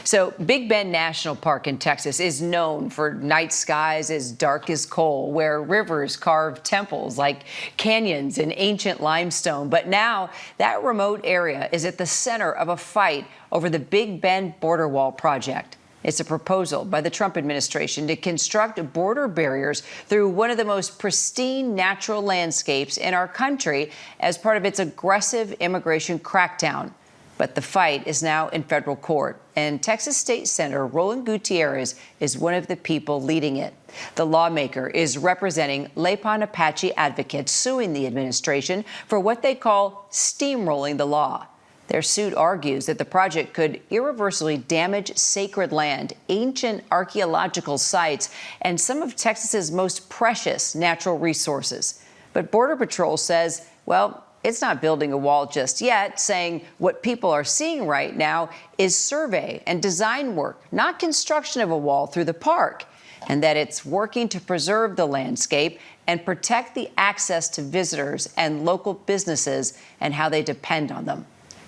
So Big Bend National Park in Texas is known for night skies as dark as coal, where rivers carve temples like canyons in ancient limestone. But now that remote area is at the center of a fight over the Big Bend border wall project. It's a proposal by the Trump administration to construct border barriers through one of the most pristine natural landscapes in our country as part of its aggressive immigration crackdown. But the fight is now in federal court, and Texas State Senator Roland Gutierrez is one of the people leading it. The lawmaker is representing Lapon Apache advocates suing the administration for what they call steamrolling the law. Their suit argues that the project could irreversibly damage sacred land, ancient archaeological sites, and some of Texas's most precious natural resources. But Border Patrol says, well, it's not building a wall just yet, saying what people are seeing right now is survey and design work, not construction of a wall through the park, and that it's working to preserve the landscape and protect the access to visitors and local businesses and how they depend on them.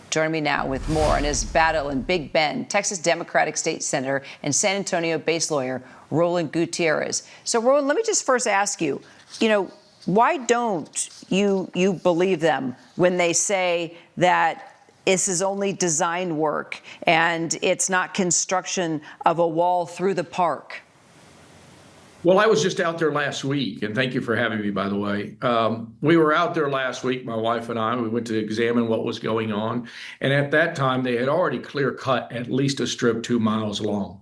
Joining me now with more on his battle in Big Bend, Texas Democratic State Senator and San Antonio-based lawyer Roland Gutierrez. So, Roland, let me just first ask you, why don't you believe them when they say that this is only design work and it's not construction of a wall through the park? Well, I was just out there last week, and thank you for having me, by the way. We were out there last week, my wife and I. We went to examine what was going on. And at that time, they had already clear cut at least a strip 2 miles long.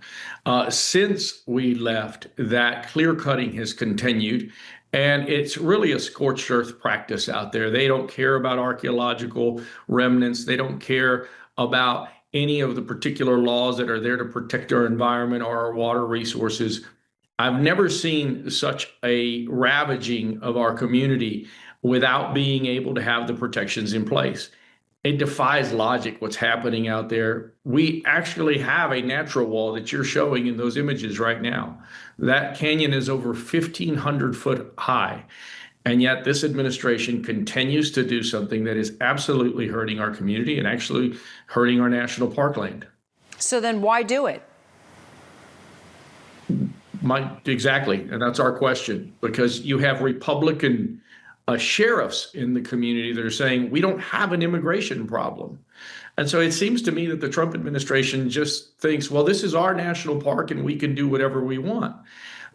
Since we left, that clear cutting has continued. And it's really a scorched earth practice out there. They don't care about archaeological remnants. They don't care about any of the particular laws that are there to protect our environment or our water resources. I've never seen such a ravaging of our community without being able to have the protections in place. It defies logic what's happening out there. We actually have a natural wall that you're showing in those images right now. That canyon is over 1,500 foot high. And yet this administration continues to do something that is absolutely hurting our community and actually hurting our national parkland. So then why do it? Exactly. And that's our question, because you have Republican sheriffs in the community that are saying we don't have an immigration problem. And so it seems to me that the Trump administration just thinks, well, this is our national park and we can do whatever we want.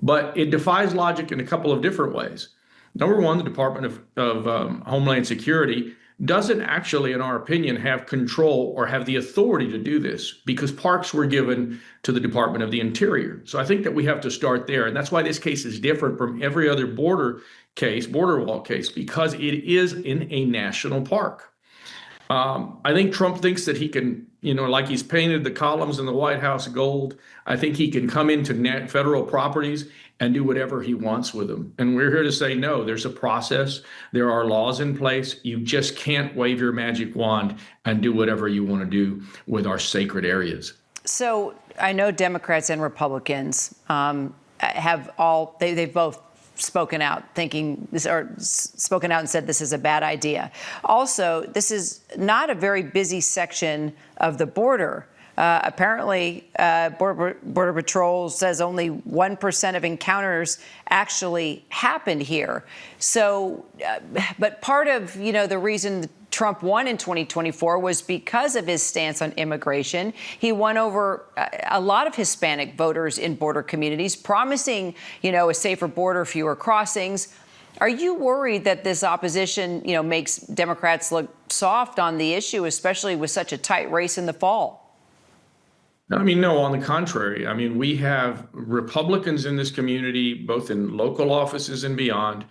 But it defies logic in a couple of different ways. Number one, the Department of Homeland Security doesn't actually, in our opinion, have control or have the authority to do this, because parks were given to the Department of the Interior. So I think that we have to start there. And that's why this case is different from every other border wall case, because it is in a national park. I think Trump thinks that he can, like he's painted the columns in the White House gold. I think he can come into federal properties and do whatever he wants with them. And we're here to say, no, there's a process. There are laws in place. You just can't wave your magic wand and do whatever you want to do with our sacred areas. So I know Democrats and Republicans they've both spoken out spoken out and said this is a bad idea. Also, this is not a very busy section of the border. Apparently, Border Patrol says only 1% of encounters actually happened here. So, but part of, the reason Trump won in 2024 was because of his stance on immigration. He won over a lot of Hispanic voters in border communities, promising, a safer border, fewer crossings. Are you worried that this opposition, makes Democrats look soft on the issue, especially with such a tight race in the fall? No, on the contrary. We have Republicans in this community, both in local offices and beyond.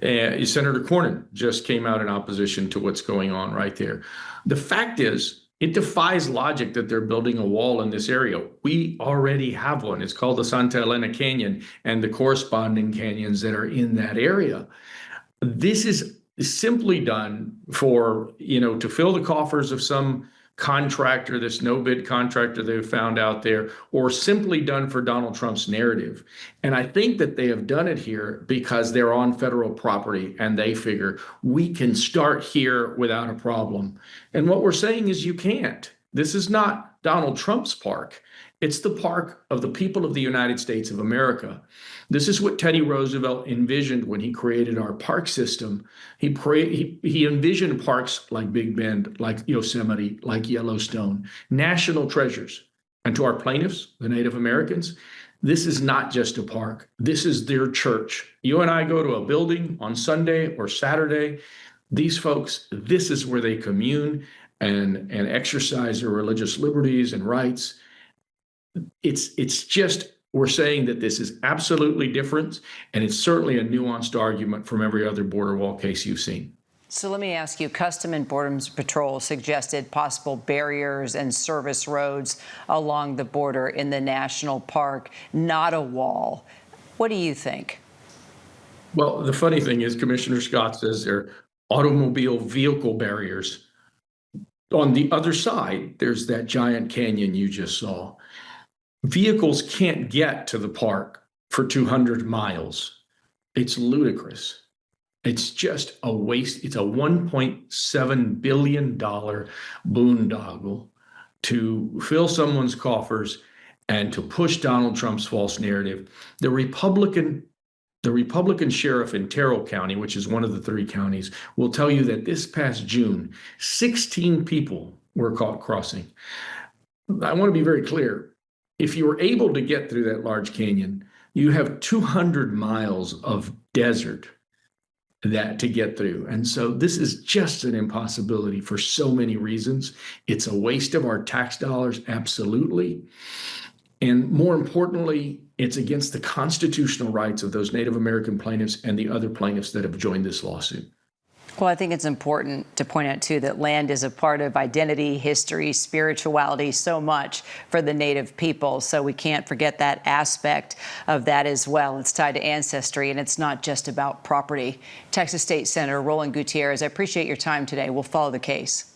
Senator Cornyn just came out in opposition to what's going on right there. The fact is, it defies logic that they're building a wall in this area. We already have one. It's called the Santa Elena Canyon and the corresponding canyons that are in that area. This is simply done for, to fill the coffers of some contractor, this no-bid contractor they've found out there, or simply done for Donald Trump's narrative. And I think that they have done it here because they're on federal property and they figure we can start here without a problem. And what we're saying is you can't. This is not Donald Trump's park. It's the park of the people of the United States of America. This is what Teddy Roosevelt envisioned when he created our park system. He envisioned parks like Big Bend, like Yosemite, like Yellowstone, national treasures. And to our plaintiffs, the Native Americans, this is not just a park. This is their church. You and I go to a building on Sunday or Saturday. These folks, this is where they commune and exercise their religious liberties and rights. It's just, we're saying that this is absolutely different, and it's certainly a nuanced argument from every other border wall case you've seen. So let me ask you, Custom and Border Patrol suggested possible barriers and service roads along the border in the national park, not a wall. What do you think? Well, the funny thing is Commissioner Scott says they're automobile vehicle barriers. On the other side, there's that giant canyon you just saw. Vehicles can't get to the park for 200 miles. It's ludicrous. It's just a waste. It's a $1.7 billion boondoggle to fill someone's coffers and to push Donald Trump's false narrative. The Republican sheriff in Terrell County, which is one of the 3 counties, will tell you that this past June, 16 people were caught crossing. I want to be very clear. If you were able to get through that large canyon, you have 200 miles of desert to get through. And so this is just an impossibility for so many reasons. It's a waste of our tax dollars, absolutely. And more importantly, it's against the constitutional rights of those Native American plaintiffs and the other plaintiffs that have joined this lawsuit. Well, I think it's important to point out, too, that land is a part of identity, history, spirituality, so much for the Native people. So we can't forget that aspect of that as well. It's tied to ancestry, and it's not just about property. Texas State Senator Roland Gutierrez, I appreciate your time today. We'll follow the case.